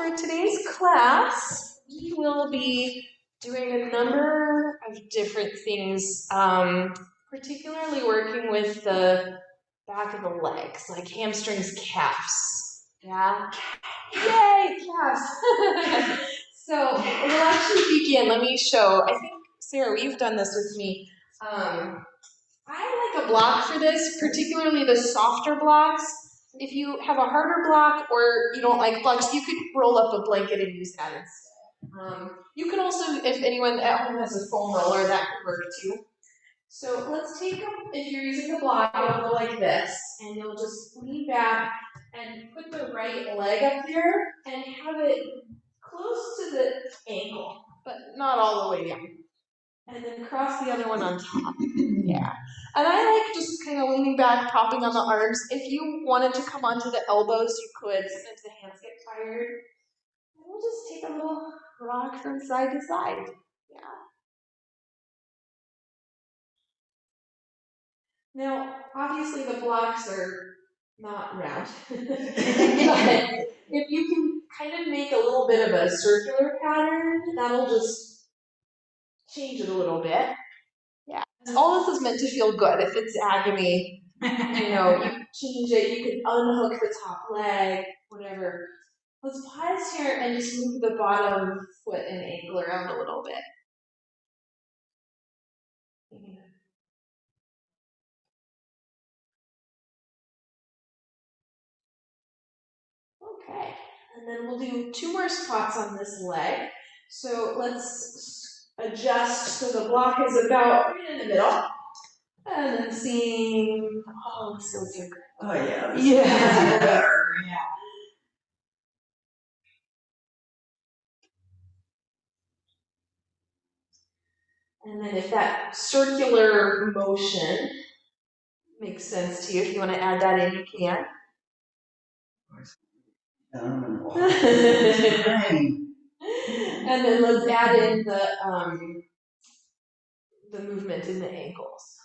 for today's class, we will be doing a number of different things, particularly working with the back of the legs, like hamstrings, calves. Yeah? Yay, calves! So we'll actually begin. Let me show. I think, Sarah, you've done this with me. I like a block for this, particularly the softer blocks. If you have a harder block or you don't like blocks, you could roll up a blanket and use that instead. You can also, if anyone at home has a foam roller, that could work too. So let's take them, if you're using the block, it'll go like this, and you'll just lean back and put the right leg up there and have it close to the ankle, but not all the way down. And then cross the other one on top. Yeah. And I like just kind of leaning back, propping on the arms. If you wanted to come onto the elbows, you could. Sometimes the hands get tired. And we'll just take a little rock from side to side. Yeah. Now, obviously the blocks are not round. But if you can kind of make a little bit of a circular pattern, that'll just change it a little bit. Yeah. All this is meant to feel good. If it's agony, you change it. You can unhook the top leg, whatever. Let's pause here and just move the bottom foot and ankle around a little bit. Okay, and then we'll do 2 more spots on this leg. So let's adjust so the block is about right in the middle. And then seeing, this feels so good. Oh yeah. Yeah. Better. Yeah. And then if that circular motion makes sense to you, if you want to add that in, you can. And then let's add in the movement in the ankles.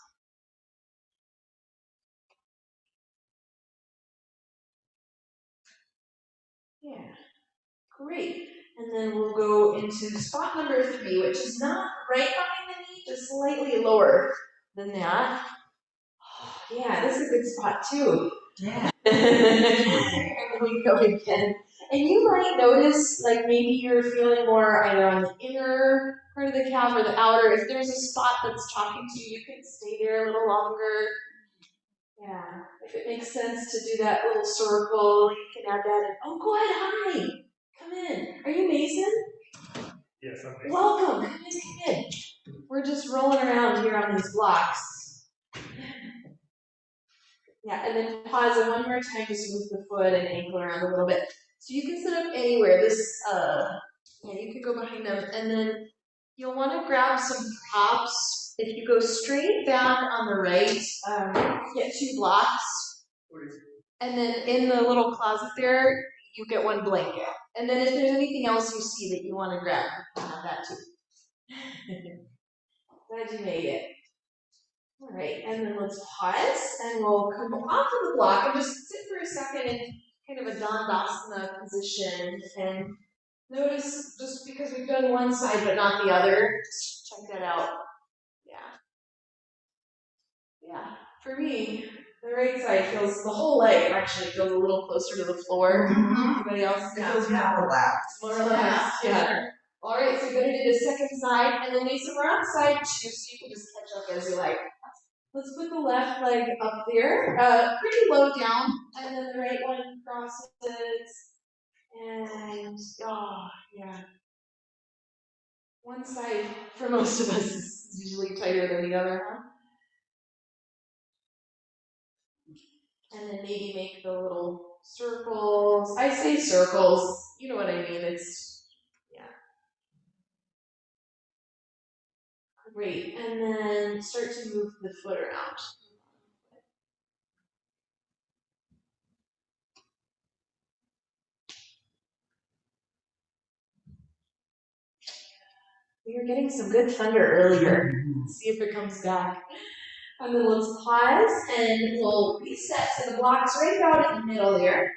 Yeah, great. And then we'll go into spot number 3, which is not right behind the knee, just slightly lower than that. Yeah, this is a good spot too. Yeah. And we go again. And you might notice, like maybe you're feeling more either on the inner part of the calf or the outer. If there's a spot that's talking to you, you can stay there a little longer. Yeah, if it makes sense to do that little circle, you can add that in. Oh, go ahead, hi. Come in. Are you Mason? Yes, I'm Mason. Welcome. Come in. We're just rolling around here on these blocks. Yeah, and then pause and one more time, just move the foot and ankle around a little bit. So you can sit up anywhere. You can go behind them, and then you'll want to grab some props. If you go straight back on the right, get 2 blocks, and then in the little closet there, you get 1 blanket. And then if there's anything else you see that you want to grab, you can have that too. Glad you made it. All right, and then let's pause, and we'll come off of the block and just sit for a second in kind of a Dandasana position. And notice, just because we've done one side but not the other, just check that out. Yeah, for me, the right side feels, the whole leg actually feels a little closer to the floor. Anybody else? It feels more relaxed. More relaxed, yeah. All right, so we're going to do the second side, and then Lisa, we're on side 2, so you can just catch up as you like. Let's put the left leg up there, pretty low down, and then the right one crosses, and, yeah. One side, for most of us, is usually tighter than the other, huh? And then maybe make the little circles. I say circles, you know what I mean, yeah. Great, and then start to move the foot around. We were getting some good thunder earlier. Let's see if it comes back. And then let's pause and we'll reset to the blocks right about in the middle there.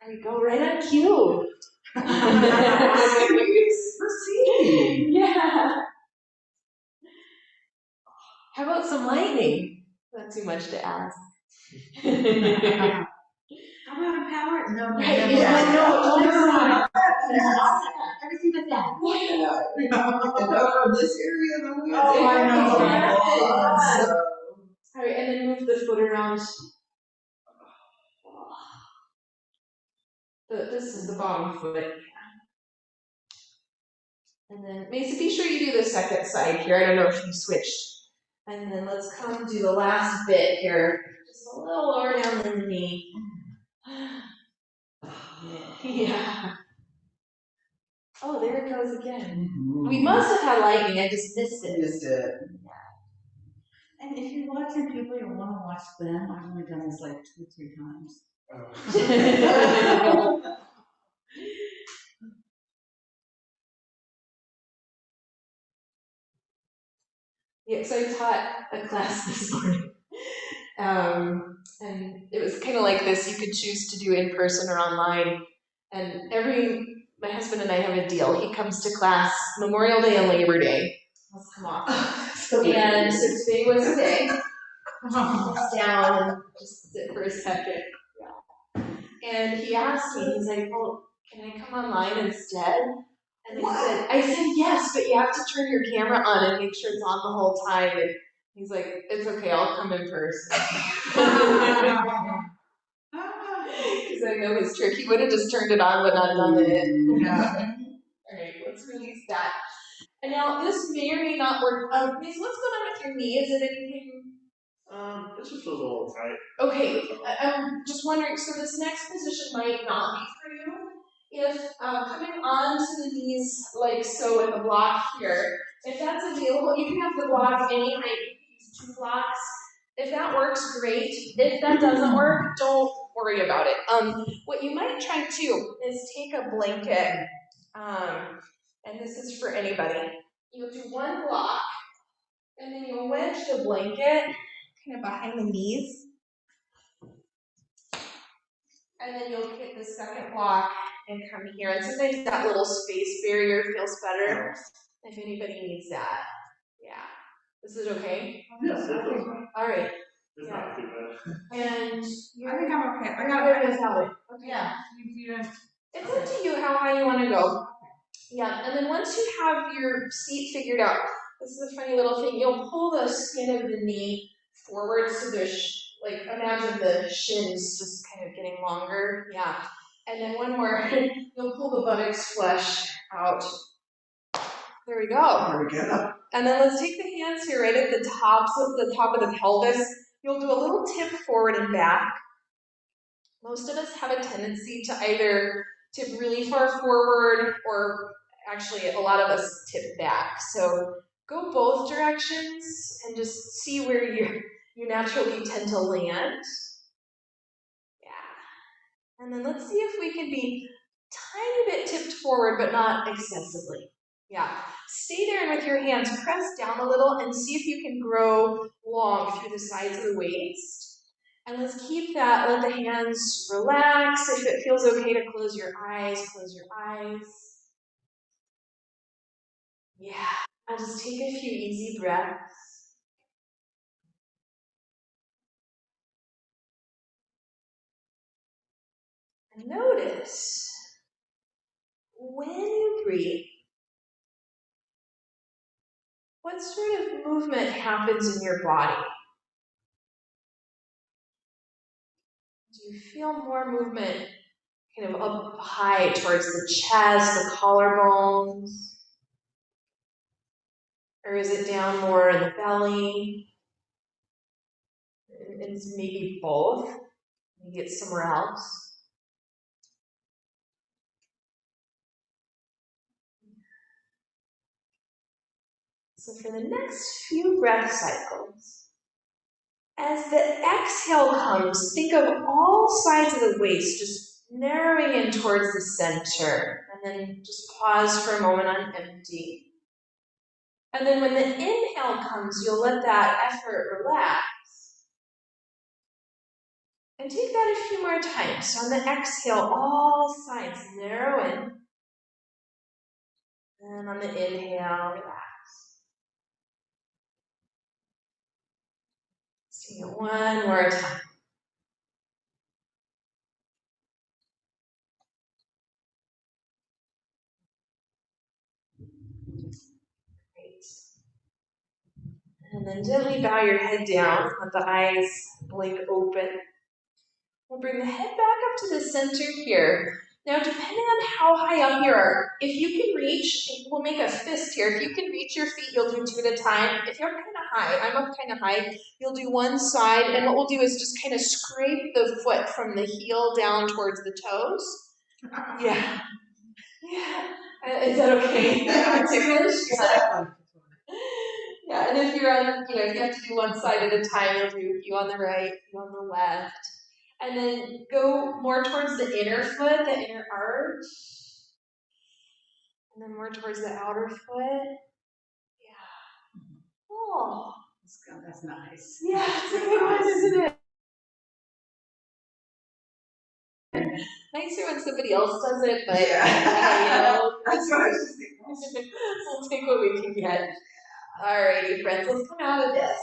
There you go, right on cue. Proceed. Yeah. How about some lightning? Not too much to ask. How about a power? No, no, Right, no, yeah, no. Everything but that. From this area, then we Oh, I know. So, All right, and then move the foot around. This is the bottom foot. And then, Macy, be sure you do the second side here. I don't know if you switched. And then let's come do the last bit here. Just a little lower down than the knee. Yeah. Oh, there it goes again. We must have had lightning. I just missed it. Missed it. And if you're watching people, you want to watch them. I've only done this like 2 or 3 times. Yeah, so I taught a class this morning. And it was kind of like this. You could choose to do in person or online. And my husband and I have a deal. He comes to class Memorial Day and Labor Day. Let's come off. And so today was the day. Sit down and just sit for a second. Yeah. And he asked me, he's like, well, can I come online instead? And I said, yes, but you have to turn your camera on and make sure it's on the whole time. And he's like, it's okay, I'll come in person. Because I know his trick. He would have just turned it on but not done it. Yeah. All right, let's release that. And now this may or may not work. Mace, what's going on with your knee? Is it anything? This just feels a little tight. Okay, I'm just wondering, so this next position might not be for you. If coming onto the knees like so with a block here, if that's available, you can have the block any height. You can use 2 blocks. If that works, great. If that doesn't work, don't worry about it. What you might try too is take a blanket, and this is for anybody. You'll do 1 block, and then you'll wedge the blanket kind of behind the knees. And then you'll hit the second block and come here. And sometimes that little space barrier feels better if anybody needs that. Yeah. This is okay? Yes, it feels fine. All right. It's not too bad. And I think I'm okay. I I got got it. it without it. Okay. Yeah. You don't. It's up to you how high you want to go. Yeah. And then once you have your seat figured out, this is a funny little thing. You'll pull the skin of the knee forward so there's like imagine the shins just kind of getting longer. Yeah. And then one more, you'll pull the buttocks flesh out. There we go. There we go. And then let's take the hands here right at the top of the pelvis. You'll do a little tip forward and back. Most of us have a tendency to either tip really far forward or actually a lot of us tip back. So go both directions and just see where you naturally tend to land. Yeah. And then let's see if we can be tiny bit tipped forward, but not excessively. Yeah. Stay there and with your hands, press down a little and see if you can grow long through the sides of the waist. And let's keep that, let the hands relax. If it feels okay to close your eyes, close your eyes. Yeah. I'll just take a few easy breaths. And notice when you breathe, what sort of movement happens in your body? Do you feel more movement kind of up high towards the chest, the collarbones? Or is it down more in the belly? And maybe both? Maybe it's somewhere else? So for the next few breath cycles, as the exhale comes, think of all sides of the waist just narrowing in towards the center. And then just pause for a moment on empty. And then when the inhale comes, you'll let that effort relax. And take that a few more times. So on the exhale, all sides narrow in. And on the inhale, relax. Let's take it one more time. Great. And then gently bow your head down, let the eyes blink open. We'll bring the head back up to the center here. Now, depending on how high up you are, if you can reach, we'll make a fist here. If you can reach your feet, you'll do 2 at a time. If you're kind of high, I'm up kind of high, you'll do one side, and what we'll do is just kind of scrape the foot from the heel down towards the toes. Yeah. Yeah. Is that okay? Exactly. Yeah, and if you're on, if you have to do one side at a time, you'll do you on the right, you on the left. And then go more towards the inner foot, the inner arch. And then more towards the outer foot. Yeah. Oh. That's nice. Yeah, it's a good one, isn't it? Nicer when somebody else does it, but That's what I was just thinking. we'll take what we can get. Alrighty, friends, let's come out of this.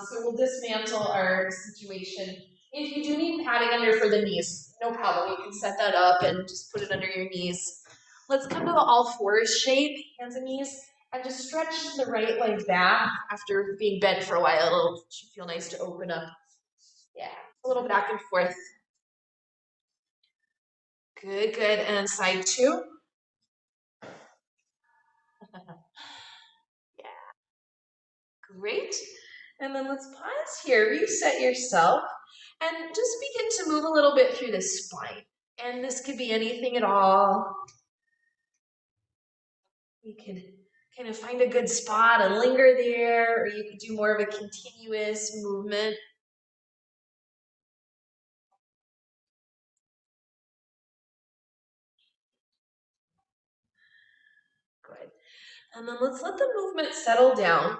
So we'll dismantle our situation. If you do need padding under for the knees, no problem. You can set that up and just put it under your knees. Let's come to the all fours shape, hands and knees, and just stretch the right leg back after being bent for a while. It'll feel nice to open up. Yeah, a little back and forth. Good, good. And side 2. Yeah, great. And then let's pause here, reset yourself, and just begin to move a little bit through the spine. And this could be anything at all. You could kind of find a good spot and linger there, or you could do more of a continuous movement. Good. And then let's let the movement settle down.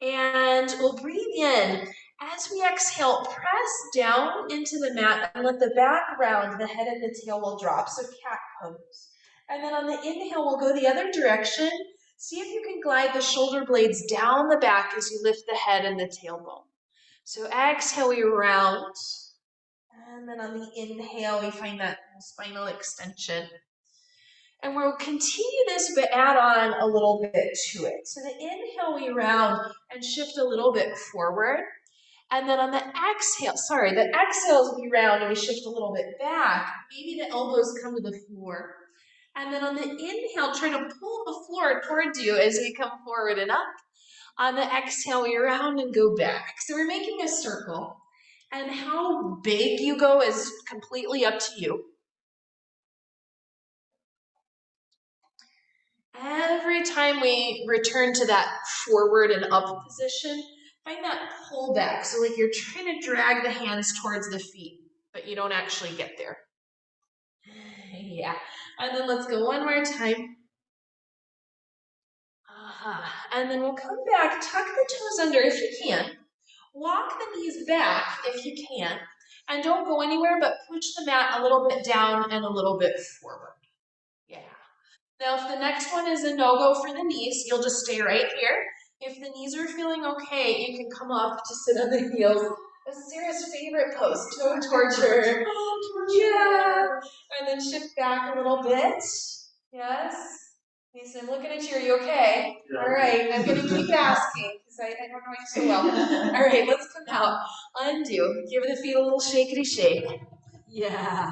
And we'll breathe in. As we exhale, press down into the mat and let the back round, the head and the tail will drop. So cat pose. And then on the inhale, we'll go the other direction. See if you can glide the shoulder blades down the back as you lift the head and the tailbone. So exhale, we round. And then on the inhale, we find that spinal extension. And we'll continue this, but add on a little bit to it. So the inhale, we round and shift a little bit forward. And then on the exhale, the exhales we round and we shift a little bit back. Maybe the elbows come to the floor. And then on the inhale, try to pull the floor towards you as we come forward and up. On the exhale, we round and go back. So we're making a circle. And how big you go is completely up to you. Every time we return to that forward and up position, find that pull back. So like you're trying to drag the hands towards the feet, but you don't actually get there. Yeah. And then let's go one more time. And then we'll come back, tuck the toes under if you can. Walk the knees back if you can. And don't go anywhere, but push the mat a little bit down and a little bit forward. Yeah. Now, if the next one is a no-go for the knees, you'll just stay right here. If the knees are feeling okay, you can come up to sit on the heels. Sarah's favorite pose, toe torture. Yeah. And then shift back a little bit. Yes. Mason, I'm looking at you. Are you okay? Yeah. All right. I'm going to keep asking because I don't know you so well. All right. Let's come out. Undo. Give the feet a little shakety shake. Yeah.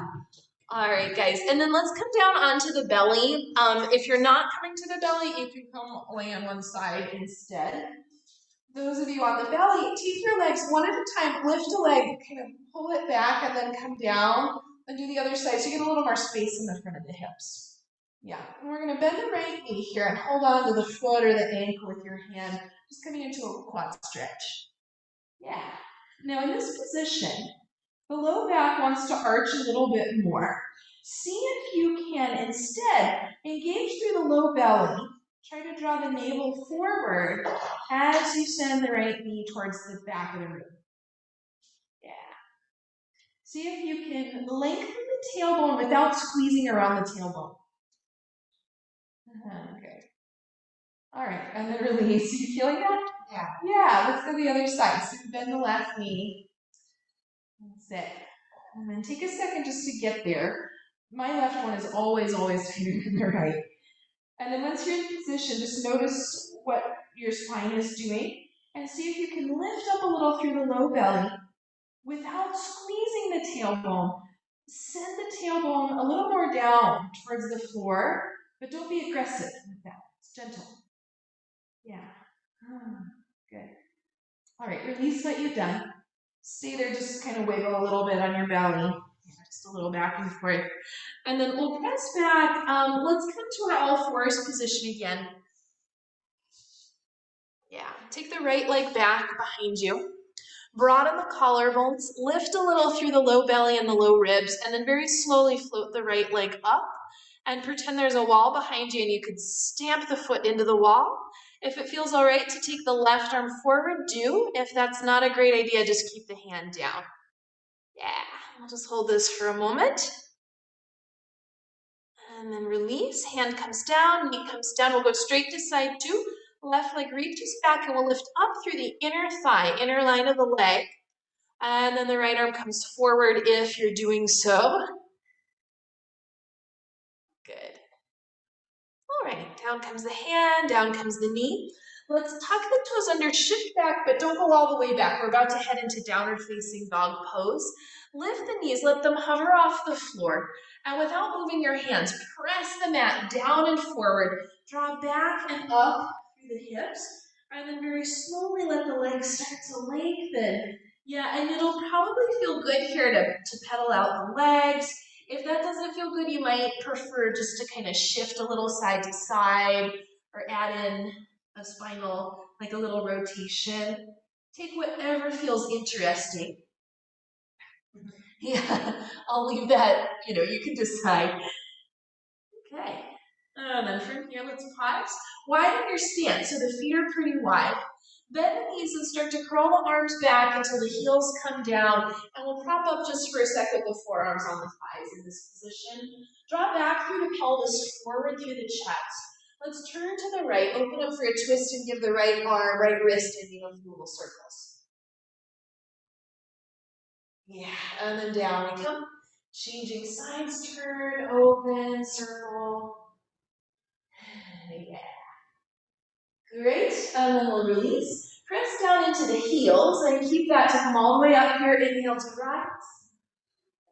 All right, guys, and then let's come down onto the belly. If you're not coming to the belly, you can come lay on one side instead. Those of you on the belly, take your legs one at a time, lift a leg, kind of pull it back, and then come down, and do the other side, so you get a little more space in the front of the hips. Yeah, and we're going to bend the right knee here and hold on to the foot or the ankle with your hand, just coming into a quad stretch. Yeah. Now in this position, the low back wants to arch a little bit more. See if you can instead engage through the low belly. Try to draw the navel forward as you send the right knee towards the back of the room. Yeah. See if you can lengthen the tailbone without squeezing around the tailbone. Okay. All right, and then release. You feeling that? Yeah. Yeah, let's go the other side. So bend the left knee. That's it. And then take a second just to get there. My left one is always tighter than the right. And then once you're in position, just notice what your spine is doing and see if you can lift up a little through the low belly without squeezing the tailbone. Send the tailbone a little more down towards the floor, but don't be aggressive with that. It's gentle. Yeah. Good. All right, release what you've done. Stay there, just kind of wiggle a little bit on your belly. Just a little back and forth. And then we'll press back. Let's come to our all fours position again. Yeah, take the right leg back behind you. Broaden the collarbones, lift a little through the low belly and the low ribs, and then very slowly float the right leg up and pretend there's a wall behind you and you could stamp the foot into the wall. If it feels all right to take the left arm forward, do. If that's not a great idea, just keep the hand down. Yeah, I'll just hold this for a moment. And then release, hand comes down, knee comes down. We'll go straight to side two. Left leg reaches back and we'll lift up through the inner thigh, inner line of the leg. And then the right arm comes forward if you're doing so. Good. All right, down comes the hand, down comes the knee. Let's tuck the toes under, shift back, but don't go all the way back. We're about to head into downward facing dog pose. Lift the knees, let them hover off the floor. And without moving your hands, press the mat down and forward. Draw back and up through the hips. And then very slowly let the legs start to lengthen. Yeah, and it'll probably feel good here to pedal out the legs. If that doesn't feel good, you might prefer just to kind of shift a little side to side or add in a spinal, like a little rotation. Take whatever feels interesting. Yeah, I'll leave that, you can decide. Okay, and then from here, let's pause. Widen your stance, so the feet are pretty wide. Bend the knees and start to curl the arms back until the heels come down, and we'll prop up just for a second the forearms on the thighs in this position. Draw back through the pelvis, forward through the chest. Let's turn to the right, open up for a twist and give the right arm, right wrist ending of little circles. Yeah, and then down we come. Changing sides, turn, open, circle. Yeah. Great, and then we'll release. Press down into the heels and keep that to come all the way up here. Inhale to rise.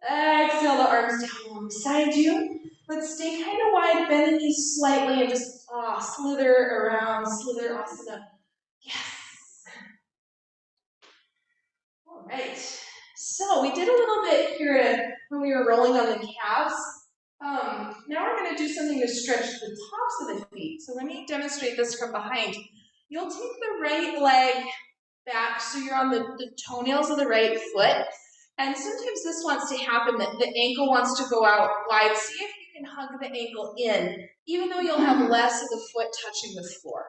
Exhale the arms down alongside you. Let's stay kind of wide, bend the knees slightly and just slither around, slither asana. Yes. All right. So we did a little bit here when we were rolling on the calves. Now we're going to do something to stretch the tops of the feet. So let me demonstrate this from behind. You'll take the right leg back so you're on the toenails of the right foot. And sometimes this wants to happen, that the ankle wants to go out wide. See if you can hug the ankle in, even though you'll have less of the foot touching the floor.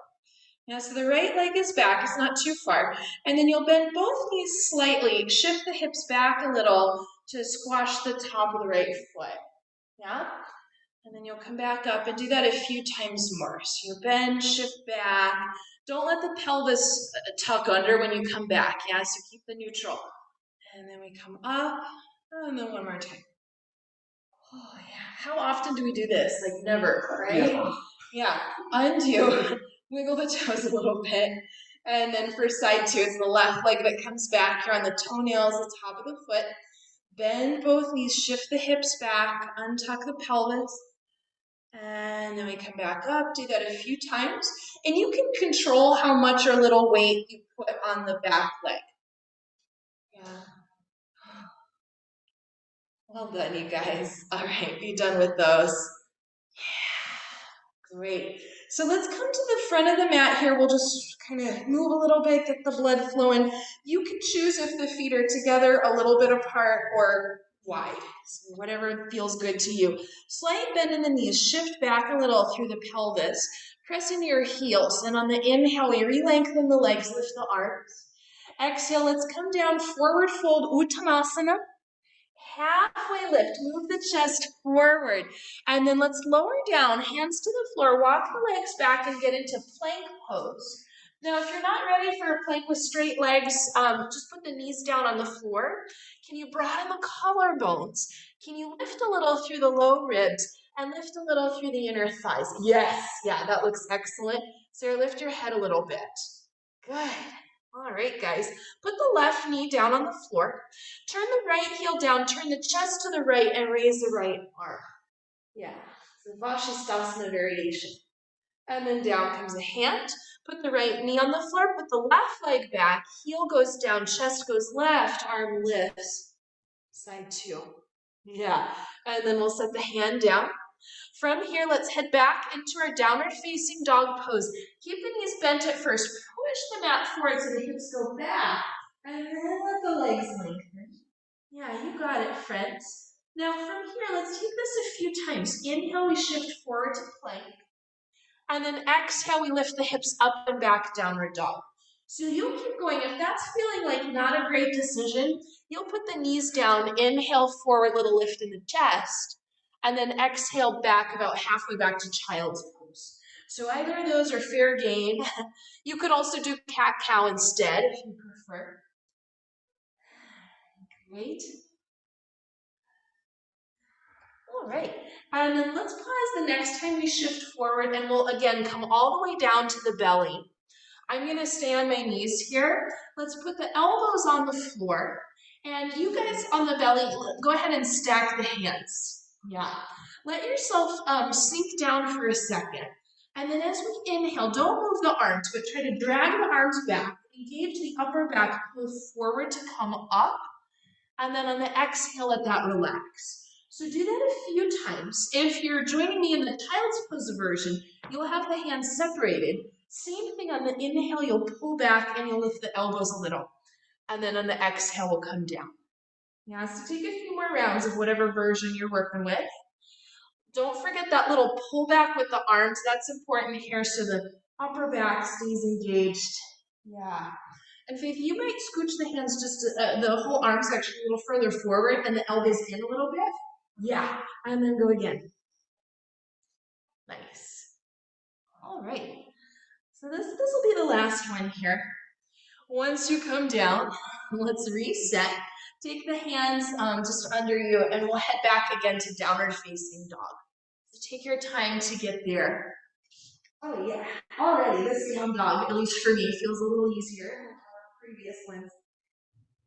Now, so the right leg is back, it's not too far. And then you'll bend both knees slightly, shift the hips back a little to squash the top of the right foot. Yeah? And then you'll come back up and do that a few times more. So you'll bend, shift back. Don't let the pelvis tuck under when you come back. Yeah, so keep the neutral. And then we come up, and then one more time. Oh, yeah. How often do we do this? Like never, right? Yeah. Undo. Wiggle the toes a little bit. And then for side two, it's the left leg that comes back. You're on the toenails, the top of the foot. Bend both knees, shift the hips back, untuck the pelvis. And then we come back up, do that a few times. And you can control how much or little weight you put on the back leg. Yeah. Well done, you guys. All right, be done with those. Yeah, great. So let's come to the front of the mat here. We'll just kind of move a little bit, get the blood flowing. You can choose if the feet are together, a little bit apart, or wide. So whatever feels good to you. Slight bend in the knees. Shift back a little through the pelvis. Press into your heels. And on the inhale, we re-lengthen the legs, lift the arms. Exhale, let's come down, forward fold, Uttanasana. halfway lift, move the chest forward, and then let's lower down, hands to the floor, walk the legs back and get into plank pose. Now, if you're not ready for a plank with straight legs, just put the knees down on the floor. Can you broaden the collarbones? Can you lift a little through the low ribs and lift a little through the inner thighs? Yes, yeah, that looks excellent. Sarah, lift your head a little bit. Good. All right, guys. Put the left knee down on the floor. Turn the right heel down, turn the chest to the right, and raise the right arm. Yeah, so Vashisthasana variation. And then down comes a hand. Put the right knee on the floor, put the left leg back, heel goes down, chest goes left, arm lifts. Side two. Yeah, and then we'll set the hand down. From here, let's head back into our downward facing dog pose. Keep the knees bent at first. Push the mat forward so the hips go back. And then let the legs lengthen. Yeah, you got it, friends. Now from here, let's take this a few times. Inhale, we shift forward to plank. And then exhale, we lift the hips up and back, downward dog. So you'll keep going. If that's feeling like not a great decision, you'll put the knees down, inhale forward, little lift in the chest, and then exhale back about halfway back to child's pose. So either of those are fair game. You could also do cat-cow instead if you prefer. Great. All right, and then let's pause the next time we shift forward and we'll again come all the way down to the belly. I'm gonna stay on my knees here. Let's put the elbows on the floor and you guys on the belly, go ahead and stack the hands. Yeah, let yourself sink down for a second. And then as we inhale, don't move the arms, but try to drag the arms back, engage the upper back, pull forward to come up. And then on the exhale, let that relax. So do that a few times. If you're joining me in the child's pose version, you'll have the hands separated. Same thing on the inhale, you'll pull back and you'll lift the elbows a little. And then on the exhale, we'll come down. Yeah, so take a few more rounds of whatever version you're working with. Don't forget that little pull back with the arms. That's important here so the upper back stays engaged. Yeah. And Faith, you might scooch the hands just, the whole arm section a little further forward and the elbows in a little bit. Yeah, and then go again. Nice. All right. So this will be the last one here. Once you come down, let's reset. Take the hands just under you and we'll head back again to downward facing dog. So take your time to get there. Oh yeah, already this down dog, at least for me, feels a little easier than our previous ones.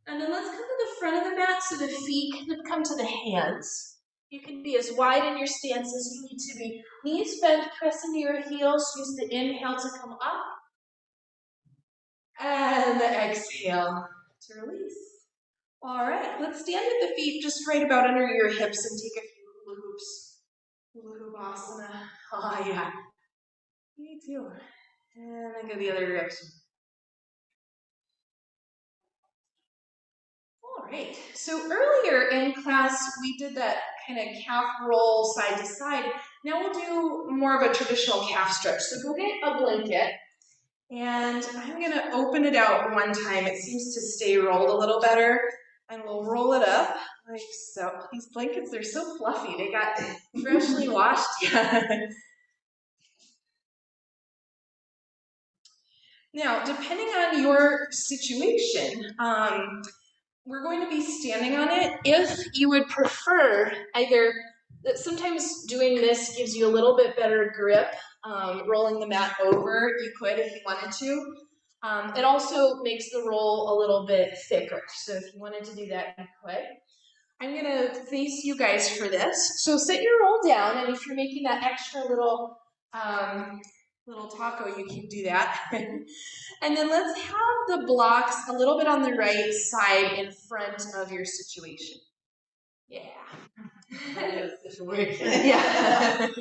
And then let's come to the front of the mat so the feet can come to the hands. You can be as wide in your stance as you need to be. Knees bent, press into your heels. Use the inhale to come up. And the exhale to release. All right, let's stand at the feet just right about under your hips and take a few hula hoops. Hula hoop asana. Oh yeah. Me too. And then go the other direction. All right, so earlier in class, we did that kind of calf roll side to side. Now we'll do more of a traditional calf stretch. So go get a blanket, and I'm gonna open it out one time. It seems to stay rolled a little better, and we'll roll it up like so. These blankets, they're so fluffy. They got freshly washed. Now, depending on your situation, we're going to be standing on it. If you would prefer either, sometimes doing this gives you a little bit better grip, rolling the mat over, you could if you wanted to. It also makes the roll a little bit thicker, so if you wanted to do that, you could. I'm gonna face you guys for this. So set your roll down, and if you're making that extra little taco, you can do that. And then let's have the blocks a little bit on the right side in front of your situation. Yeah. Yeah. And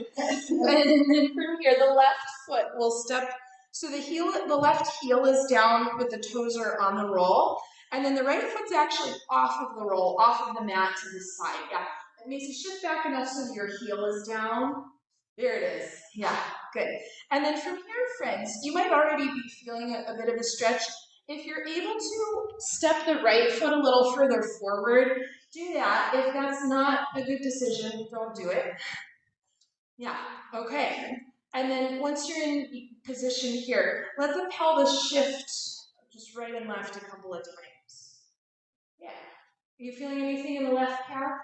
then from here, the left foot will step, so the left heel is down with the toes are on the roll, and then the right foot's actually off of the roll, off of the mat to the side. Yeah. It means you shift back enough so your heel is down. There it is. Yeah, good. And then from here, friends, you might already be feeling a bit of a stretch. If you're able to step the right foot a little further forward, do that. If that's not a good decision, don't do it. Yeah, okay. And then once you're in position here, let the pelvis shift just right and left a couple of times. Yeah. Are you feeling anything in the left calf?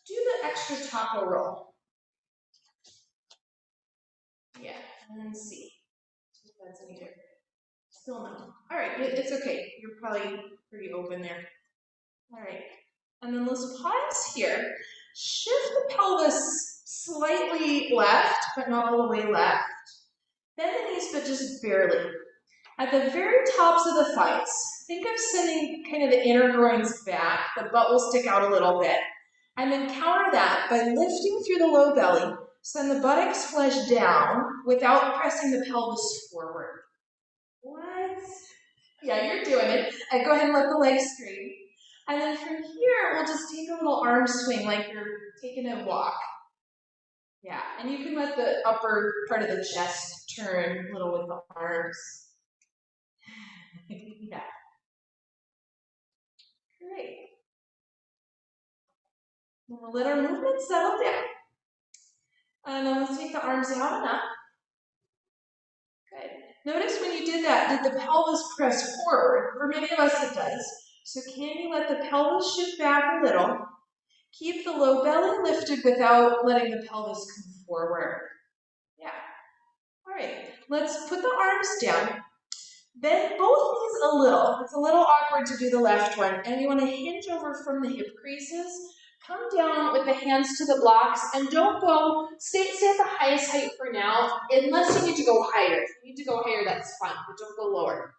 Do the extra taco roll. Yeah, and then see if that's any different. Still no. All right, it's okay. You're probably pretty open there. All right, and then let's pause here. Shift the pelvis slightly left, but not all the way left. Bend the knees, but just barely. At the very tops of the thighs, think of sending kind of the inner groins back. The butt will stick out a little bit. And then counter that by lifting through the low belly. Send the buttocks flesh down without pressing the pelvis forward. What? Yeah, you're doing it. And go ahead and let the legs straight. And then from here, we'll just take a little arm swing like you're taking a walk. Yeah, and you can let the upper part of the chest turn a little with the arms. Yeah. Great. We'll let our movement settle down. And then let's take the arms out and up. Good. Notice when you did that, did the pelvis press forward? For many of us it does. So can you let the pelvis shift back a little? Keep the low belly lifted without letting the pelvis come forward. Yeah. All right. Let's put the arms down. Bend both knees a little. It's a little awkward to do the left one. And you want to hinge over from the hip creases. Come down with the hands to the blocks and don't go, stay at the highest height for now, unless you need to go higher. If you need to go higher, that's fine, but don't go lower.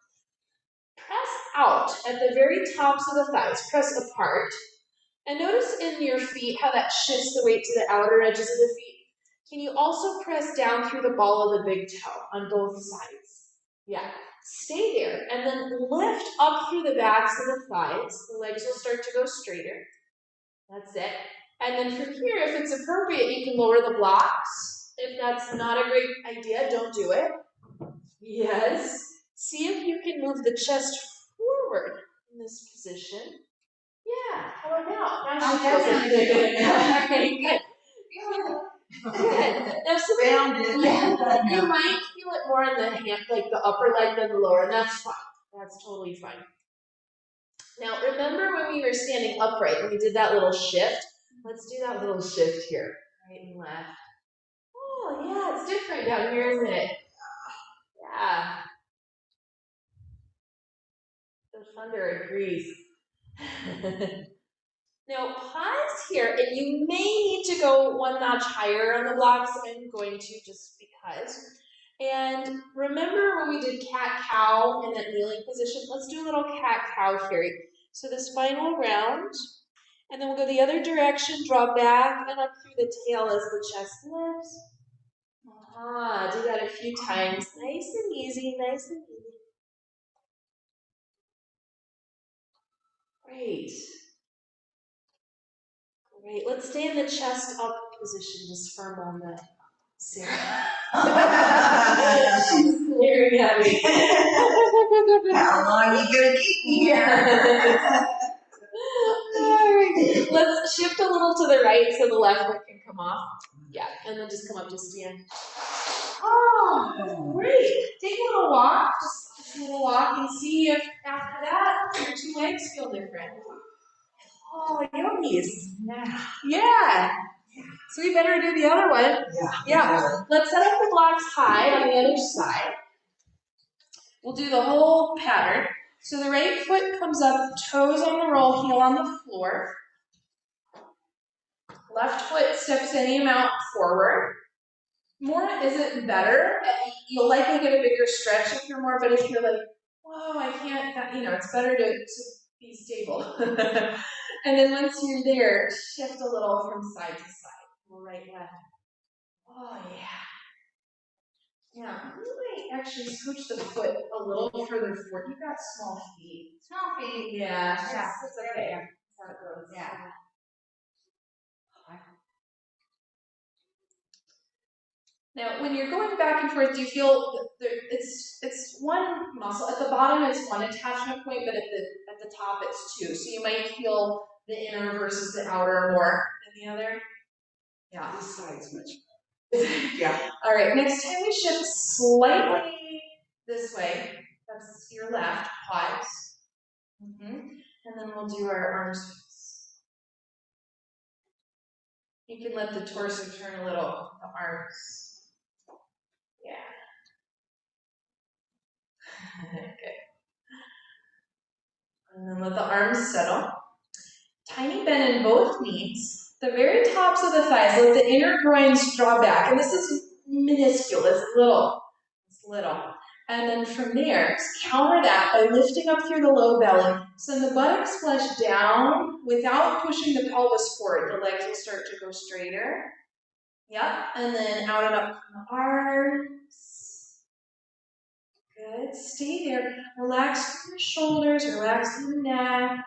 Press out at the very tops of the thighs, press apart. And notice in your feet how that shifts the weight to the outer edges of the feet. Can you also press down through the ball of the big toe on both sides? Yeah. Stay there, and then lift up through the backs of the thighs. The legs will start to go straighter. That's it. And then from here, if it's appropriate, you can lower the blocks. If that's not a great idea, don't do it. Yes. See if you can move the chest forward in this position. Yeah. How about now? Now she feels it. Okay, good. Good. Now, Found it. you might feel it more in the hand, like the upper leg than the lower, and that's fine. That's totally fine. Now, remember when we were standing upright, when we did that little shift? Let's do that little shift here, right and left. Oh, yeah, it's different down here, isn't it? Yeah. The thunder agrees. Now, pause here, and you may need to go one notch higher on the blocks. I'm going to just because. And remember when we did cat-cow in that kneeling position? Let's do a little cat-cow here. So the spine will round, and then we'll go the other direction, draw back and up through the tail as the chest lifts. Do that a few times. Nice and easy, nice and easy. Great. Great. Let's stay in the chest up position just for a moment. Sarah. She's very happy. How long are you gonna keep me here? All right. Let's shift a little to the right so the left foot can come off. Yeah, and then just come up to stand. Oh, great. Take a little walk, just a little walk, and see if after that your two legs feel different. Oh, yummies. Yeah. So we better do the other one. Yeah. Let's set up the blocks high on the other side. We'll do the whole pattern. So the right foot comes up, toes on the roll, heel on the floor. Left foot steps any amount forward. More isn't better. You'll likely get a bigger stretch if you're more, but if you're like, whoa, I can't, it's better to be stable. And then once you're there, shift a little from side to side. Right, left. Oh, yeah. Yeah, you might actually scooch the foot a little further forward. You've got small feet. Small feet. Yeah, That's okay. That's how it goes. Yeah. Now, when you're going back and forth, do you feel it's one muscle at the bottom? It's one attachment point, but at the top it's two. So you might feel the inner versus the outer more than the other? Yeah. This side's much. Yeah. All right, next time we shift slightly this way. That's your left, pause. And then we'll do our arm sweeps. You can let the torso turn a little, the arms. Yeah. Good. And then let the arms settle. Tiny bend in both knees. The very tops of the thighs, let the inner groins draw back. And this is minuscule, it's little. It's little. And then from there, counter that by lifting up through the low belly. Send the buttocks flush down without pushing the pelvis forward. The legs will start to go straighter. Yep. And then out and up from the arms. Good. Stay there. Relax through the shoulders, relax through the neck.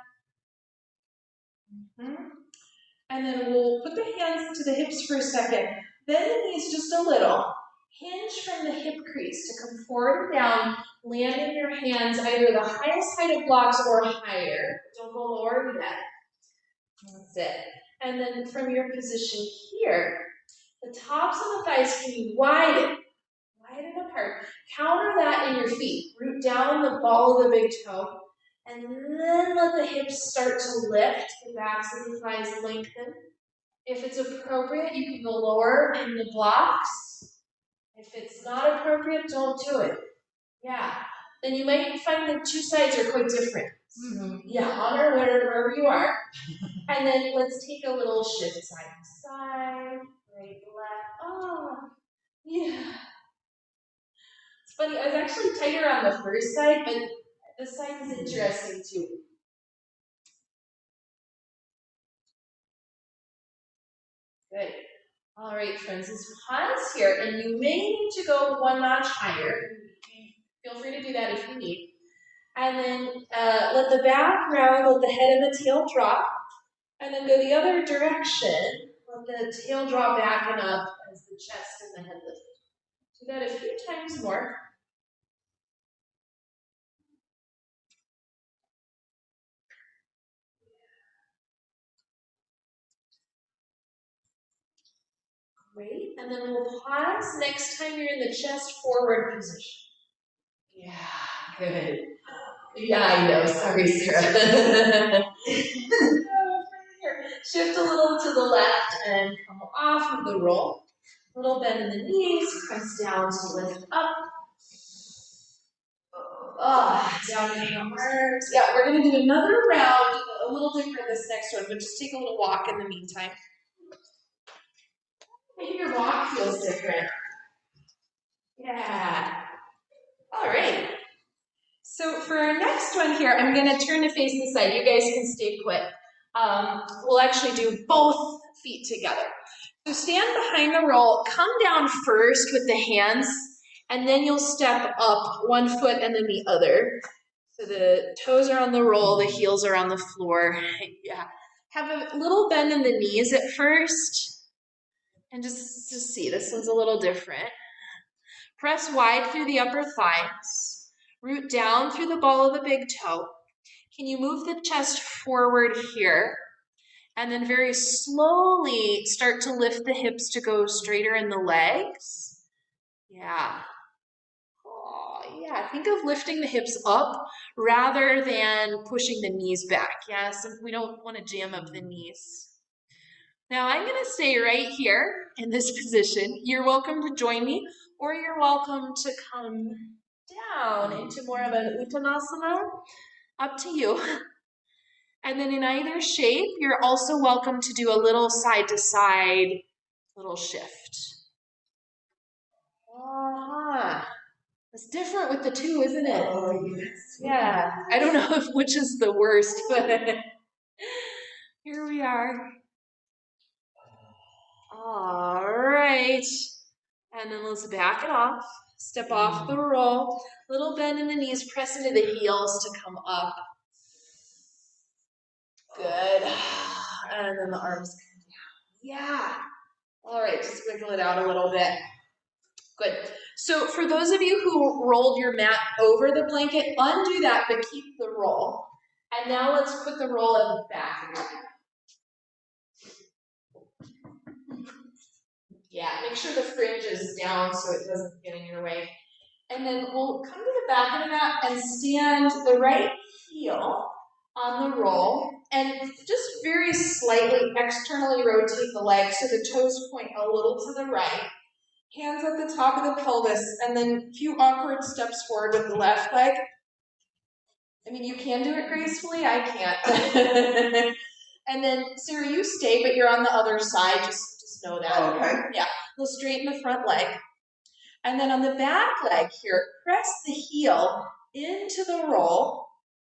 And then we'll put the hands to the hips for a second. Bend the knees just a little. Hinge from the hip crease to come forward and down, landing your hands either the highest height of blocks or higher. Don't go lower than that. That's it. And then from your position here, the tops of the thighs can be widen apart. Counter that in your feet. Root down the ball of the big toe. And then let the hips start to lift, the backs of the thighs lengthen. If it's appropriate, you can go lower in the blocks. If it's not appropriate, don't do it. Yeah. Then you might find the two sides are quite different. Yeah, honor wherever you are. And then let's take a little shift side to side, right, left. Oh, yeah. It's funny, I was actually tighter on the first side, but this side is interesting too. Good. All right, friends, let's pause here, and you may need to go one notch higher. Feel free to do that if you need. And then let the back round, let the head and the tail drop, and then go the other direction. Let the tail drop back and up as the chest and the head lift. Do that a few times more. Great, and then we'll pause next time you're in the chest forward position. Yeah, good. Yeah, I know, sorry, Sarah. Shift a little to the left and come off of the roll. Little bend in the knees, press down to lift up. Down in the arms. Yeah, we're going to do another round, a little different this next one, but just take a little walk in the meantime. Maybe your walk feels different. Yeah. All right. So for our next one here, I'm going to turn to face the side. You guys can stay put. We'll actually do both feet together. So stand behind the roll, come down first with the hands, and then you'll step up one foot and then the other. So the toes are on the roll, the heels are on the floor. Yeah. Have a little bend in the knees at first. And just see, this one's a little different. Press wide through the upper thighs. Root down through the ball of the big toe. Can you move the chest forward here? And then very slowly start to lift the hips to go straighter in the legs. Yeah. Oh, yeah. Think of lifting the hips up rather than pushing the knees back. Yeah, so we don't want to jam up the knees. Now I'm going to stay right here in this position. You're welcome to join me, or you're welcome to come down into more of an Uttanasana. Up to you. And then in either shape, you're also welcome to do a little side to side, little shift. It's different with the two, isn't it? Oh, yes. Yeah. I don't know which is the worst, but here we are. All right. And then let's back it off. Step off the roll. Little bend in the knees, press into the heels to come up. Good. And then the arms come down. Yeah. All right, just wiggle it out a little bit. Good. So for those of you who rolled your mat over the blanket, undo that, but keep the roll. And now let's put the roll at the back of your mat. make sure the fringe is down so it doesn't get in your way. And then we'll come to the back of the mat and stand the right heel on the roll and just very slightly externally rotate the leg so the toes point a little to the right. Hands at the top of the pelvis, and then a few awkward steps forward with the left leg. I mean, you can do it gracefully, I can't. And then, Sarah, you stay, but you're on the other side, just know that. Okay. Yeah, we'll straighten the front leg. And then on the back leg here, press the heel into the roll,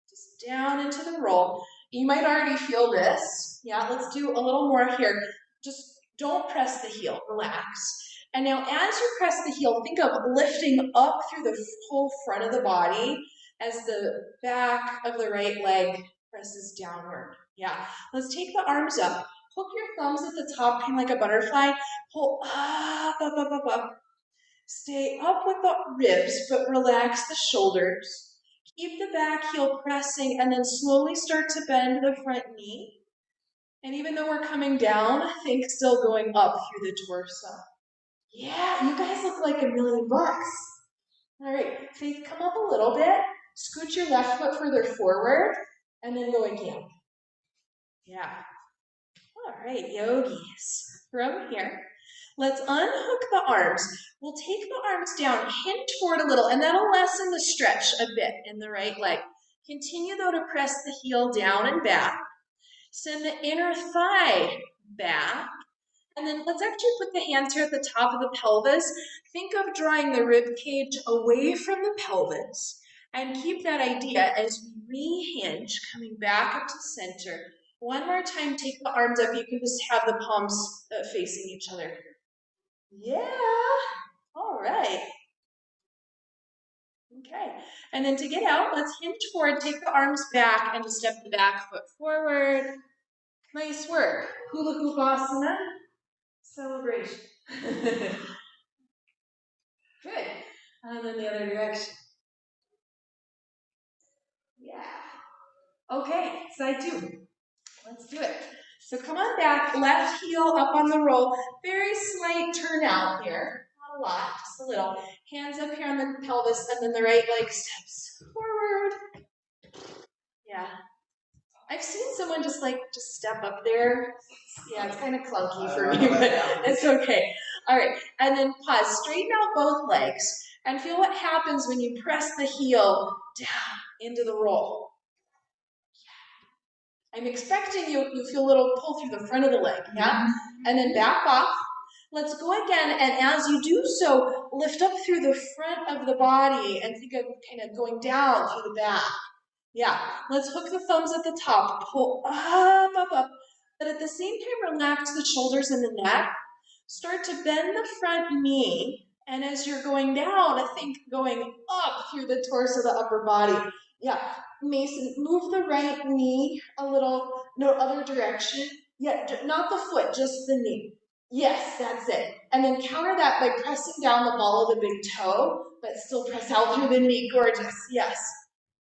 just down into the roll. You might already feel this. Yeah, let's do a little more here. Just don't press the heel, relax. And now as you press the heel, think of lifting up through the whole front of the body as the back of the right leg presses downward. Yeah, let's take the arms up. Hook your thumbs at the top, kind of like a butterfly. Pull up, up, up, up, up. Stay up with the ribs, but relax the shoulders. Keep the back heel pressing, and then slowly start to bend the front knee. And even though we're coming down, think still going up through the torso. Yeah, you guys look like $1,000,000. All right, Faith, come up a little bit. Scoot your left foot further forward, and then go again. Yeah. All right, yogis. From here, let's unhook the arms. We'll take the arms down, hinge forward a little, and that'll lessen the stretch a bit in the right leg. Continue, though, to press the heel down and back. Send the inner thigh back. And then let's actually put the hands here at the top of the pelvis. Think of drawing the rib cage away from the pelvis. And keep that idea as we rehinge, coming back up to center. One more time, take the arms up. You can just have the palms facing each other. Yeah. All right. Okay. And then to get out, let's hinge forward, take the arms back, and just step the back foot forward. Nice work. Hula hoop asana. Celebration. Good. And then the other direction. Yeah. Okay, side two. Let's do it. So come on back, left heel up on the roll. Very slight turn out here. Not a lot, just a little. Hands up here on the pelvis, and then the right leg steps forward. Yeah. I've seen someone just step up there. Yeah, it's kind of clunky for me, but it's okay. All right, and then pause. Straighten out both legs, and feel what happens when you press the heel down into the roll. I'm expecting you feel a little pull through the front of the leg, yeah? And then back off. Let's go again, and as you do so, lift up through the front of the body and think of kind of going down through the back. Yeah, let's hook the thumbs at the top, pull up, up, up. But at the same time, relax the shoulders and the neck. Start to bend the front knee, and as you're going down, think going up through the torso, the upper body. Yeah, Mason, move the right knee a little, no, other direction. Yeah, not the foot, just the knee. Yes, that's it. And then counter that by pressing down the ball of the big toe, but still press out through the knee. Gorgeous, yes.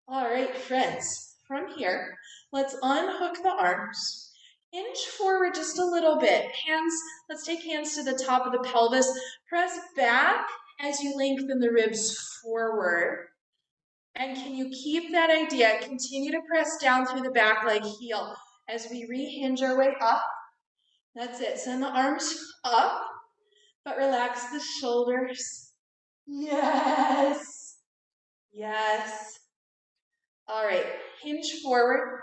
All right, friends, from here, let's unhook the arms. Hinge forward just a little bit. Hands, let's take hands to the top of the pelvis. Press back as you lengthen the ribs forward. And can you keep that idea? Continue to press down through the back leg heel as we rehinge our way up. That's it. Send the arms up, but relax the shoulders. Yes. Yes. All right. Hinge forward.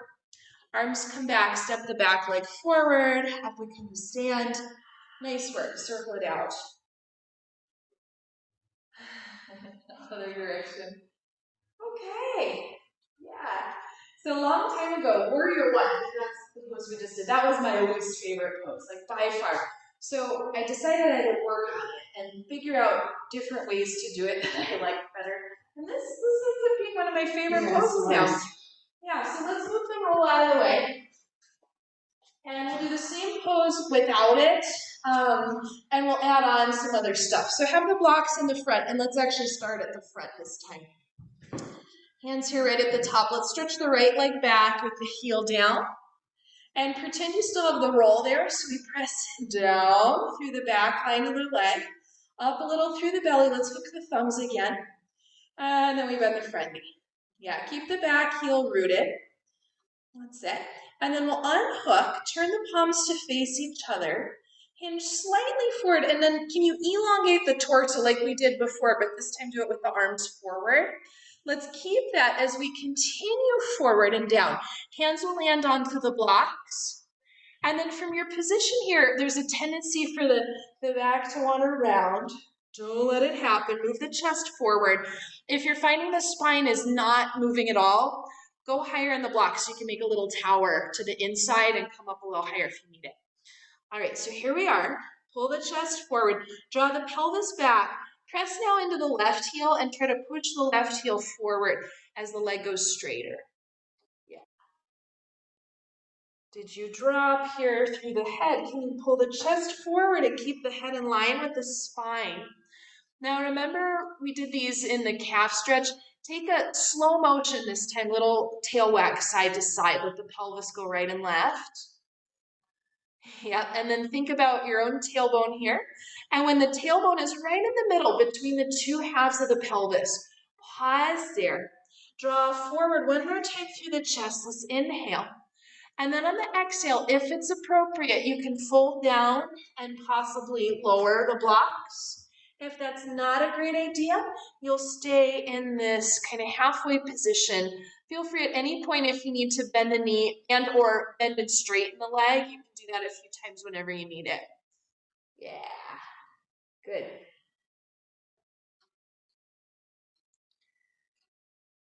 Arms come back. Step the back leg forward. Up we come to stand. Nice work. Circle it out. Other direction. Okay, yeah. So a long time ago, Warrior One, that's the pose we just did. That was my least favorite pose, like by far. So I decided I would work on it and figure out different ways to do it that I like better. And this ends up being one of my favorite poses now. Yeah, so let's move the roll out of the way. And we'll do the same pose without it, and we'll add on some other stuff. So have the blocks in the front, and let's actually start at the front this time. Hands here right at the top. Let's stretch the right leg back with the heel down. And pretend you still have the roll there, so we press down through the back line of the leg, up a little through the belly. Let's hook the thumbs again. And then we bend the front knee. Yeah, keep the back heel rooted. That's it. And then we'll unhook, turn the palms to face each other, hinge slightly forward, and then can you elongate the torso like we did before, but this time do it with the arms forward. Let's keep that as we continue forward and down. Hands will land onto the blocks. And then from your position here, there's a tendency for the back to want to round. Don't let it happen. Move the chest forward. If you're finding the spine is not moving at all, go higher in the block so you can make a little tower to the inside and come up a little higher if you need it. All right, so here we are. Pull the chest forward. Draw the pelvis back. Press now into the left heel and try to push the left heel forward as the leg goes straighter. Yeah. Did you drop here through the head? Can you pull the chest forward and keep the head in line with the spine? Now remember we did these in the calf stretch. Take a slow motion this time, little tail whack side to side. Let the pelvis go right and left. Yeah, and then think about your own tailbone here. And when the tailbone is right in the middle between the two halves of the pelvis, pause there. Draw forward one more time through the chest. Let's inhale. And then on the exhale, if it's appropriate, you can fold down and possibly lower the blocks. If that's not a great idea, you'll stay in this kind of halfway position. Feel free at any point if you need to bend the knee and or bend and straighten the leg. You can do that a few times whenever you need it. Yeah, good.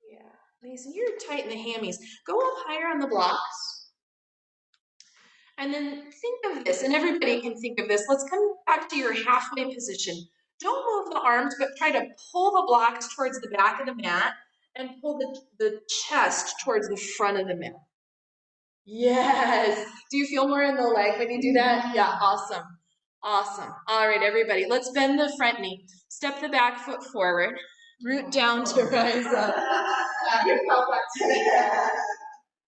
Yeah, Mason, you're tight in the hammies. Go up higher on the blocks. And then think of this, and everybody can think of this. Let's come back to your halfway position. Don't move the arms, but try to pull the blocks towards the back of the mat and pull the chest towards the front of the mat. Yes. Do you feel more in the leg when you do that? Yeah, awesome. Awesome. All right, everybody, let's bend the front knee. Step the back foot forward. Root down to rise up. You felt that today.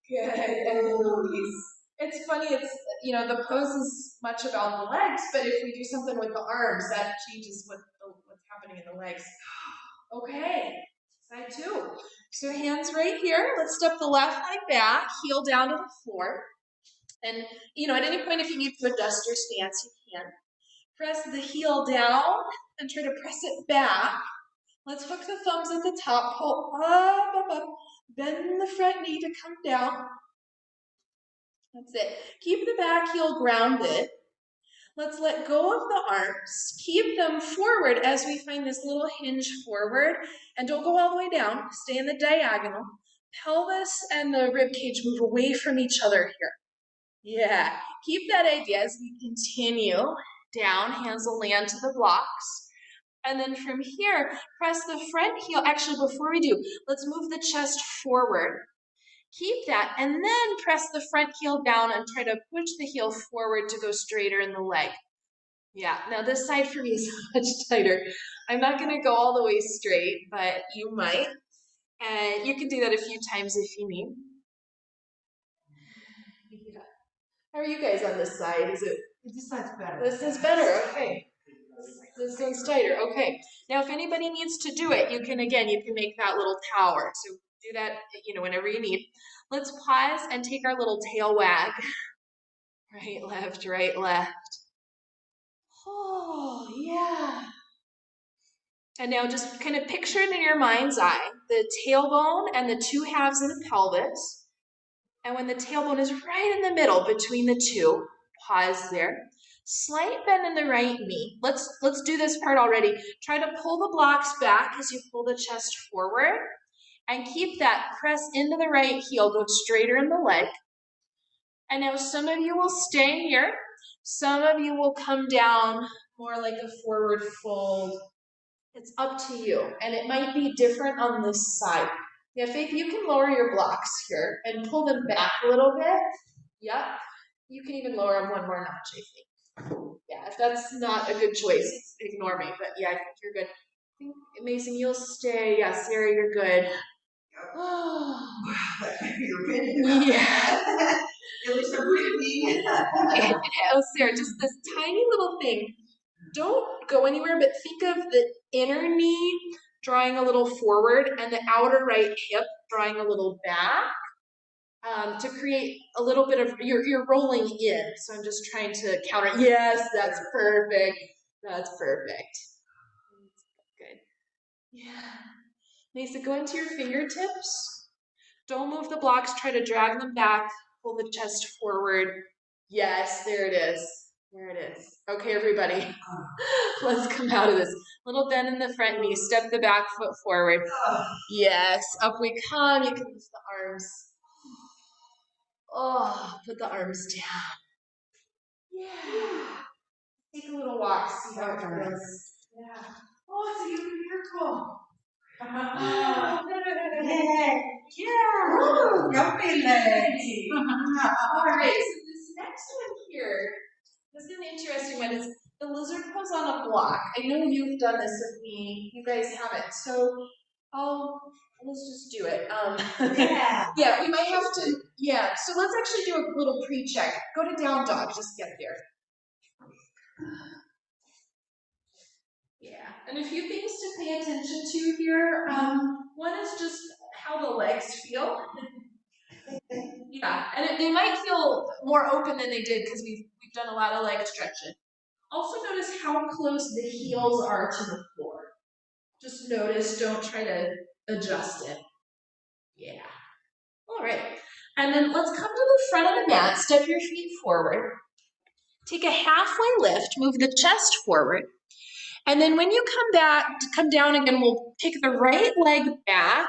Good. And release. It's funny, the pose is much about the legs, but if we do something with the arms, that changes what's happening in the legs. Okay, side two. So hands right here. Let's step the left leg back, heel down to the floor. And, at any point if you need to adjust your stance, you can. Press the heel down and try to press it back. Let's hook the thumbs at the top, pull up, up, up. Bend the front knee to come down. That's it. Keep the back heel grounded. Let's let go of the arms. Keep them forward as we find this little hinge forward. And don't go all the way down. Stay in the diagonal. Pelvis and the rib cage move away from each other here. Yeah. Keep that idea as we continue down. Hands will land to the blocks. And then from here, press the front heel. Actually, before we do, let's move the chest forward. Keep that, and then press the front heel down and try to push the heel forward to go straighter in the leg. Yeah, now this side for me is much tighter. I'm not gonna go all the way straight, but you might. And you can do that a few times if you need. Yeah. How are you guys on this side? This side's better. This is better, okay. This one's tighter, okay. Now if anybody needs to do it, you can make that little tower. So do that, whenever you need. Let's pause and take our little tail wag. Right, left, right, left. Oh, yeah. And now just kind of picture it in your mind's eye, the tailbone and the two halves of the pelvis. And when the tailbone is right in the middle between the two, pause there. Slight bend in the right knee. Let's do this part already. Try to pull the blocks back as you pull the chest forward. And keep that press into the right heel, go straighter in the leg. And now some of you will stay here. Some of you will come down more like a forward fold. It's up to you. And it might be different on this side. Yeah, Faith, you can lower your blocks here and pull them back a little bit. Yep. You can even lower them one more notch, I think. Yeah, if that's not a good choice, ignore me. But yeah, I think you're good. I think, Mason, you'll stay. Yeah, Sarah, you're good. Oh, That might be your opinion. yeah. At least I'm breathing. Oh, Sarah, just this tiny little thing. Don't go anywhere, but think of the inner knee drawing a little forward and the outer right hip drawing a little back. To create a little bit of, you're rolling in, so I'm just trying to counter. Yes, that's perfect. That's perfect. Good. Yeah. Mesa, go into your fingertips. Don't move the blocks. Try to drag them back. Pull the chest forward. Yes, there it is. There it is. Okay, everybody. Let's come out of this. Little bend in the front knee. Step the back foot forward. Yes, up we come. You can lift the arms. Oh, put the arms down. Yeah. Take a little walk, see how it feels. Yeah. Oh, it's a miracle. Yeah. Woo, jumping legs. All right, so this next one here, this is an interesting one. It's the lizard pose on a block. I know you've done this with me. You guys haven't. So, let's just do it. Yeah. Yeah, we might have to, yeah. So let's actually do a little pre-check. Go to down dog, just get there. Yeah, and a few things to pay attention to here. One is just how the legs feel. Yeah, and they might feel more open than they did because we've done a lot of leg stretching. Also notice how close the heels are to the floor. Just notice, don't try to adjust it. Yeah. All right. And then let's come to the front of the mat, step your feet forward. Take a halfway lift, move the chest forward. And then when you come down again, we'll take the right leg back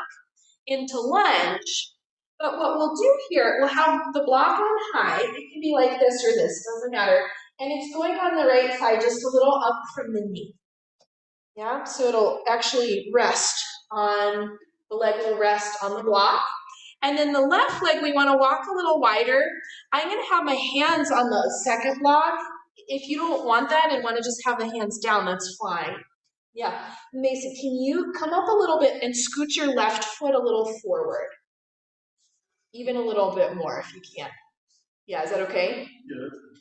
into lunge. But what we'll do here, we'll have the block on high. It can be like this or this, doesn't matter. And it's going on the right side, just a little up from the knee. Yeah, so it'll actually rest on, the leg will rest on the block. And then the left leg, we want to walk a little wider. I'm going to have my hands on the second block. If you don't want that and want to just have the hands down, that's fine. Yeah, Mason, can you come up a little bit and scoot your left foot a little forward? Even a little bit more if you can. Yeah, is that okay?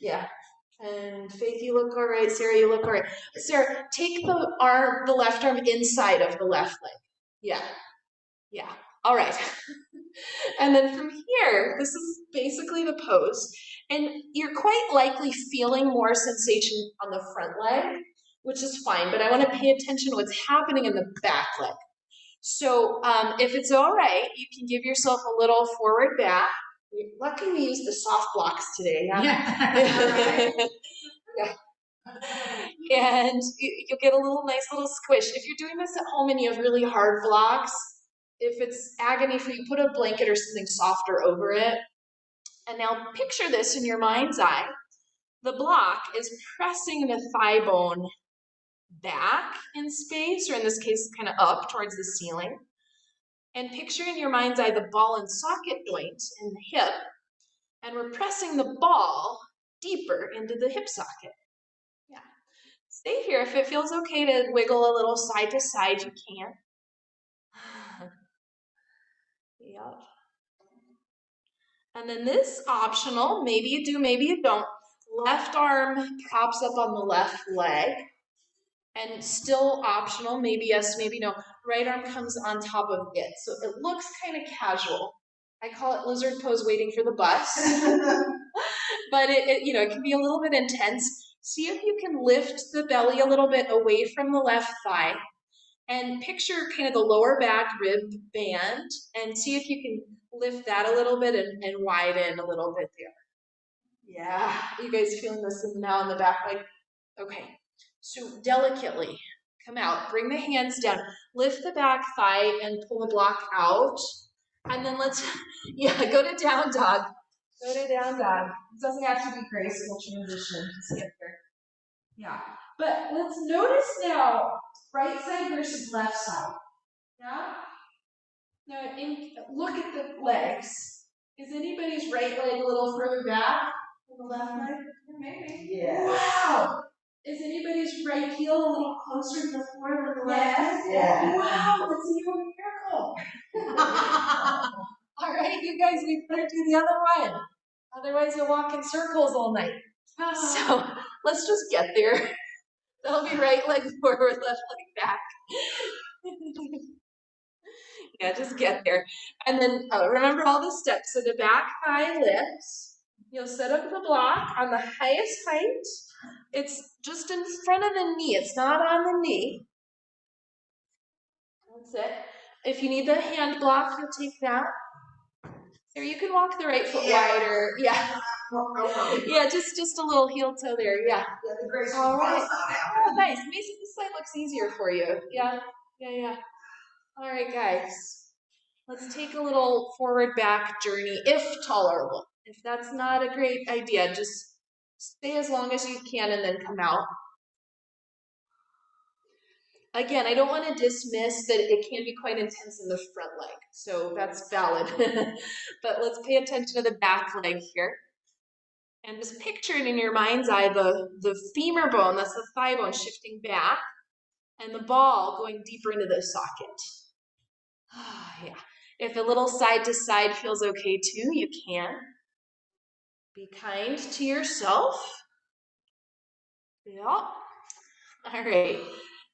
Yeah. Yeah. And Faith, you look all right. Sarah, you look all right. Sarah, take the left arm inside of the left leg. Yeah. Yeah. All right. And then from here, this is basically the pose. And you're quite likely feeling more sensation on the front leg, which is fine, but I want to pay attention to what's happening in the back leg. So if it's all right, you can give yourself a little forward back. Lucky we used the soft blocks today. Yeah. Yeah. And you'll get a nice little squish. If you're doing this at home and you have really hard blocks, if it's agony for you, put a blanket or something softer over it. And now picture this in your mind's eye. The block is pressing the thigh bone back in space, or in this case, kind of up towards the ceiling. And picture in your mind's eye the ball and socket joint in the hip. And we're pressing the ball deeper into the hip socket. Yeah. Stay here. If it feels okay to wiggle a little side to side, you can. Yep. And then this optional, maybe you do, maybe you don't. Left arm props up on the left leg. And still optional, maybe yes, maybe no. Right arm comes on top of it. So it looks kind of casual. I call it lizard pose waiting for the bus. But it can be a little bit intense. See if you can lift the belly a little bit away from the left thigh. And picture kind of the lower back rib band. And see if you can lift that a little bit and widen a little bit there. Yeah, you guys feeling this now in the back leg? Okay, so delicately come out, bring the hands down, lift the back thigh and pull the block out. And then let's, go to down dog. Go to down dog. It doesn't have to be graceful transition, just get there. Yeah, but let's notice now, right side versus left side. Yeah? Now, look at the legs. Is anybody's right leg a little further back than the left leg? Maybe. Yeah. Wow! Is anybody's right heel a little closer to the floor than the left leg? Yeah. Wow, that's a new miracle. guys, we better do the other one. Otherwise, you'll walk in circles all night. So let's just get there. That'll be right leg forward, left leg back. Yeah, just get there. And then remember all the steps. So the back thigh lifts. You'll set up the block on the highest height. It's just in front of the knee. It's not on the knee. That's it. If you need the hand block, you'll take that. Or you can walk the right foot wider. Yeah. Yeah, just a little heel toe there. Yeah. All right. Oh, nice. Mason, this side looks easier for you. Yeah. Yeah. All right, guys. Let's take a little forward back journey, if tolerable. If that's not a great idea, just stay as long as you can and then come out. Again, I don't want to dismiss that it can be quite intense in the front leg, so that's valid. But let's pay attention to the back leg here. And just picture it in your mind's eye, the femur bone, that's the thigh bone, shifting back, and the ball going deeper into the socket. Yeah. If a little side to side feels okay too, you can. Be kind to yourself. Yeah. All right.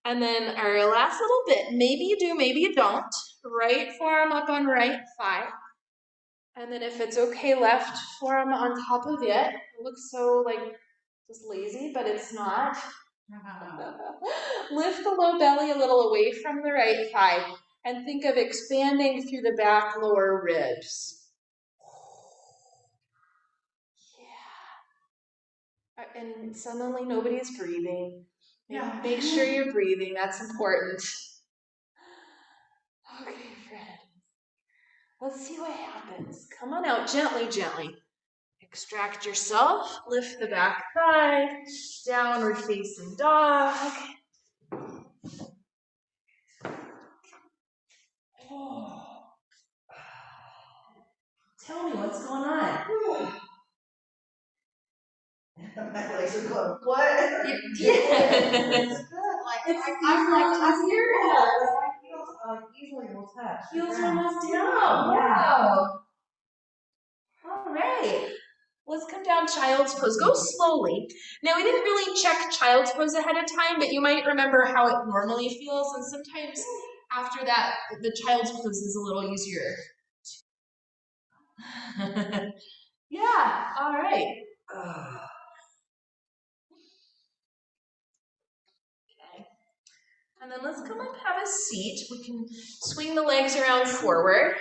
And then our last little bit, maybe you do, maybe you don't. Right forearm up on right thigh. And then if it's okay, left forearm on top of it. It looks so like just lazy, but it's not. Lift the low belly a little away from the right thigh and think of expanding through the back lower ribs. Yeah. And suddenly nobody's breathing. Yeah. Make sure you're breathing. That's important. Okay, friends. Let's see what happens. Come on out gently, gently. Extract yourself. Lift the back thigh. Downward facing dog. Oh. Tell me what's going on. My legs are going, what? Yeah. It's good. Like, I'm like, easier. my heels easily will touch. Heels the are ground. almost down. Wow. All right. Let's come down child's pose. Go slowly. Now, we didn't really check child's pose ahead of time, but you might remember how it normally feels. And sometimes after that, the child's pose is a little easier. Yeah. All right. Okay. And then let's come up, have a seat. We can swing the legs around forward.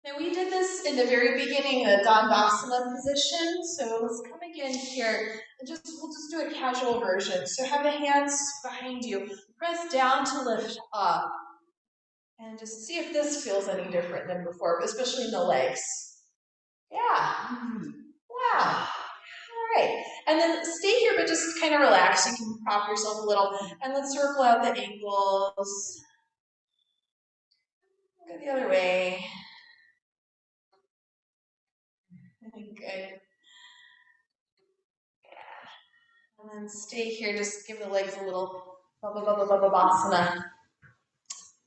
Now we did this in the very beginning, a Dandasana position. So let's come again here and we'll just do a casual version. So have the hands behind you. Press down to lift up. And just see if this feels any different than before, especially in the legs. Yeah. Wow. All right. And then stay here, but just kind of relax. You can prop yourself a little. And let's circle out the ankles. Go the other way. Good. Yeah. And then stay here. Just give the legs a little babasana.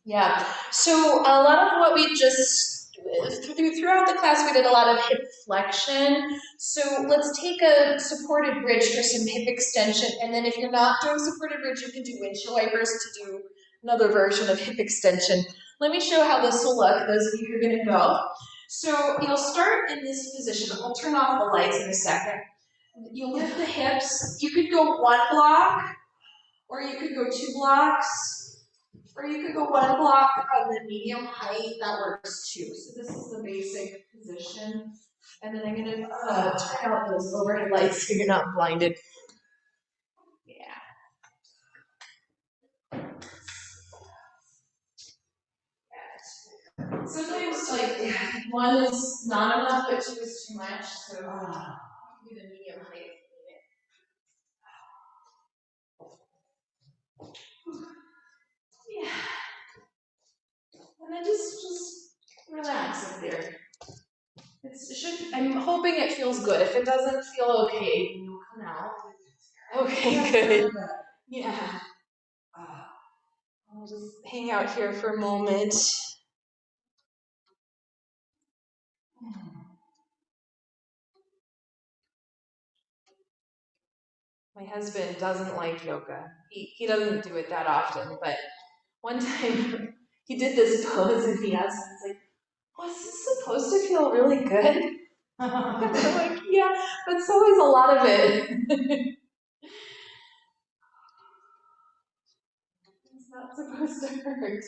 Yeah. So a lot of what we just throughout the class, we did a lot of hip flexion. So let's take a supported bridge for some hip extension. And then if you're not doing supported bridge, you can do windshield wipers to do another version of hip extension. Let me show how this will look, those of you who are going to go. So you'll start in this position. I'll turn off the lights in a second. You'll lift the hips. You could go one block, or you could go 2 blocks. Or you could go 1 block on the medium height, that works too. So this is the basic position. And then I'm going to turn out those overhead lights so you're not blinded. Yeah. Sometimes like 1 is not enough, but 2 is too much. So do the medium height. Yeah. And then just relax up there. I'm hoping it feels good. If it doesn't feel okay, you'll come out. Okay, good. Yeah. I'll just hang out here for a moment. My husband doesn't like yoga. He doesn't do it that often, but one time he did this pose and he asked me, he's like, "Was this supposed to feel really good?" And I'm like, "Yeah, but so is a lot of it." It's not supposed to hurt.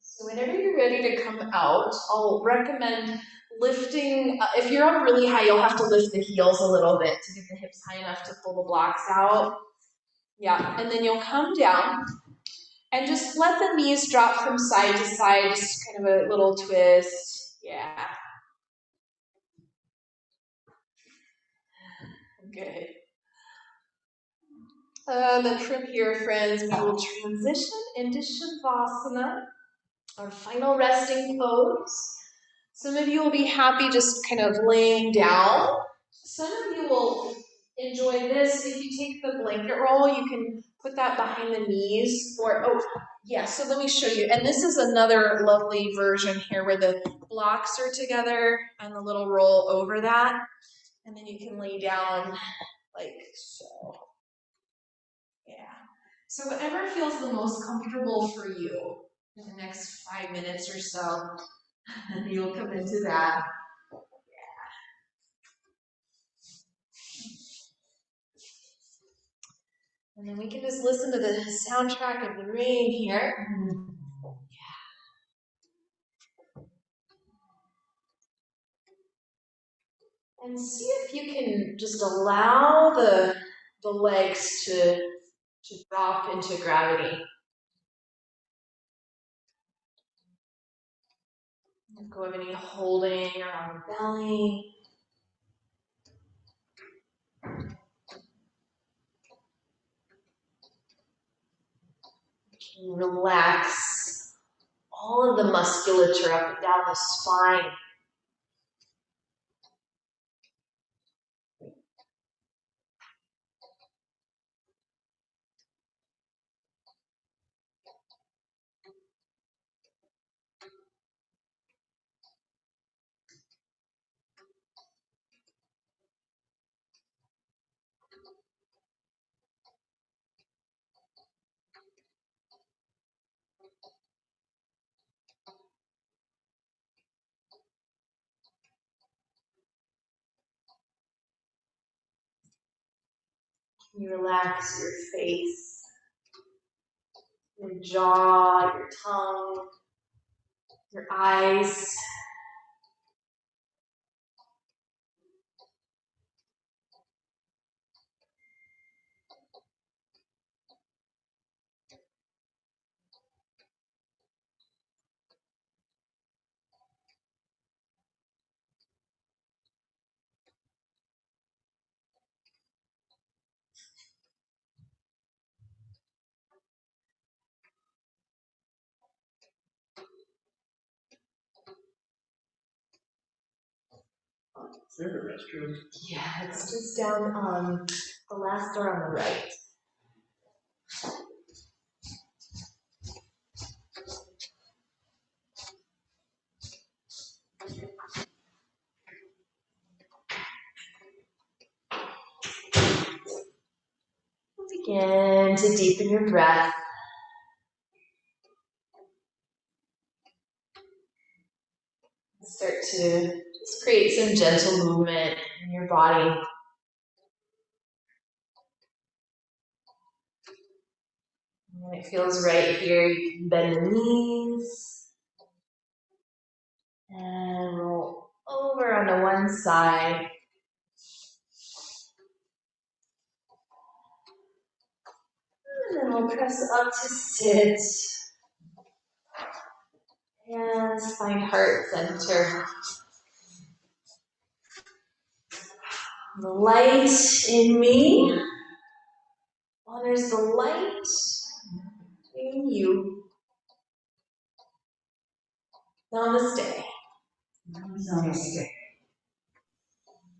So whenever you're ready to come out, I'll recommend lifting. If you're up really high, you'll have to lift the heels a little bit to get the hips high enough to pull the blocks out. Yeah, and then you'll come down and just let the knees drop from side to side, just kind of a little twist. Yeah. Good. Then from here, friends, we will transition into Shavasana, our final resting pose. Some of you will be happy just kind of laying down. Some of you will enjoy this. If you take the blanket roll, you can put that behind the knees. So let me show you. And this is another lovely version here where the blocks are together and the little roll over that. And then you can lay down like so. Yeah. So whatever feels the most comfortable for you in the next 5 minutes or so, and you'll come into that. And then we can just listen to the soundtrack of the rain here. And see if you can just allow the legs to drop into gravity. Don't go of any holding around the belly. You can relax all of the musculature up and down the spine. You relax your face, your jaw, your tongue, your eyes. Is there a restroom? Yeah, it's just down the last door on the right. Begin to deepen your breath. Start to just create some gentle movement in your body. When it feels right here, you can bend the knees and roll over onto one side. And then we'll press up to sit. Hands find heart center. The light in me honors the light in you. Namaste. Namaste.